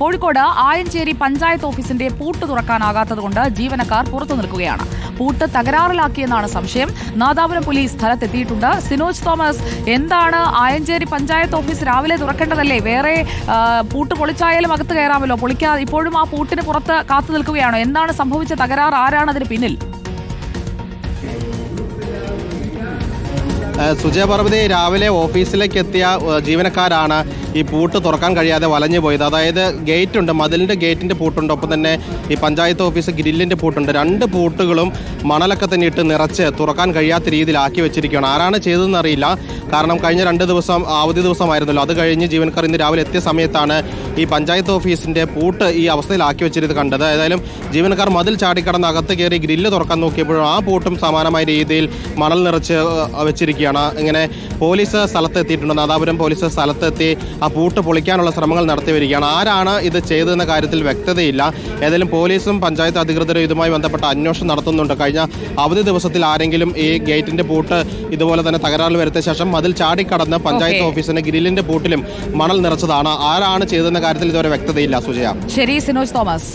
കോഴിക്കോട് ആയഞ്ചേരി പഞ്ചായത്ത് ഓഫീസിന്റെ പൂട്ട് തുറക്കാനാകാത്തതുകൊണ്ട് ജീവനക്കാർ പുറത്തു നിൽക്കുകയാണ്. പൂട്ട് തകരാറിലാക്കിയെന്നാണ് സംശയം. നാദാപുരം പോലീസ് സ്ഥലത്തെത്തിയിട്ടുണ്ട്. സിനോജ് തോമസ്, എന്താണ് ആയഞ്ചേരി പഞ്ചായത്ത് ഓഫീസ് രാവിലെ തുറക്കേണ്ടതല്ലേ? വേറെ പൂട്ട് പൊളിച്ചായാലും അകത്ത് കയറാമല്ലോ. പൊളിക്കാതെ ഇപ്പോഴും ആ പൂട്ടിന് പുറത്ത് കാത്തു നിൽക്കുകയാണോ? എന്താണ് സംഭവിച്ച തകരാർ? ആരാണ് അതിന് പിന്നിൽ? സുജയ പർവ്വതി, രാവിലെ ഓഫീസിലേക്ക് എത്തിയ ജീവനക്കാരാണ് ഈ പൂട്ട് തുറക്കാൻ കഴിയാതെ വലഞ്ഞു പോയത്. അതായത് ഗേറ്റ് ഉണ്ട്, മതിലിൻ്റെ ഗേറ്റിൻ്റെ പൂട്ടുണ്ട്, ഒപ്പം തന്നെ ഈ പഞ്ചായത്ത് ഓഫീസ് ഗ്രില്ലിൻ്റെ പൂട്ടുണ്ട്. രണ്ട് പൂട്ടുകളും മണലൊക്കെ തന്നെ ഇട്ട് നിറച്ച് തുറക്കാൻ കഴിയാത്ത രീതിയിലാക്കി വെച്ചിരിക്കുകയാണ്. ആരാണ് ചെയ്തതെന്ന് അറിയില്ല. കാരണം കഴിഞ്ഞ 2 ദിവസം അവധി ദിവസമായിരുന്നല്ലോ. അത് കഴിഞ്ഞ് ജീവനക്കാർ ഇന്ന് രാവിലെ എത്തിയ സമയത്താണ് ഈ പഞ്ചായത്ത് ഓഫീസിൻ്റെ പൂട്ട് ഈ അവസ്ഥയിലാക്കി വെച്ചിരുന്നത് കണ്ടത്. ഏതായാലും ജീവനക്കാർ മതിൽ ചാടിക്കടന്ന് അകത്ത് കയറി ഗ്രില്ല് തുറക്കാൻ നോക്കിയപ്പോഴും ആ പൂട്ടും സമാനമായ രീതിയിൽ മണൽ നിറച്ച് വെച്ചിരിക്കുകയാണ്. ഇങ്ങനെ പോലീസ് സ്ഥലത്തെത്തിയിട്ടുണ്ട്. നാദാപുരം പോലീസ് സ്ഥലത്തെത്തി ആ പൂട്ട് പൊളിക്കാനുള്ള ശ്രമങ്ങൾ നടത്തി വരികയാണ്. ആരാണ് ഇത് ചെയ്തതെന്ന കാര്യത്തിൽ വ്യക്തതയില്ല. ഏതായാലും പോലീസും പഞ്ചായത്ത് അധികൃതരും ഇതുമായി ബന്ധപ്പെട്ട അന്വേഷണം നടത്തുന്നുണ്ട്. കഴിഞ്ഞ അവധി ദിവസത്തിൽ ആരെങ്കിലും ഈ ഗേറ്റിന്റെ പൂട്ട് ഇതുപോലെ തന്നെ തകരാറിൽ വരുത്തിയ ശേഷം മതിൽ ചാടിക്കടന്ന് പഞ്ചായത്ത് ഓഫീസിന്റെ ഗ്രില്ലിന്റെ പൂട്ടിലും മണൽ നിറച്ചതാണ്. ആരാണ് ചെയ്തതെന്ന കാര്യത്തിൽ ഇതുവരെ വ്യക്തതയില്ല. സുജയ. ശരി, സിനോജ് തോമസ്.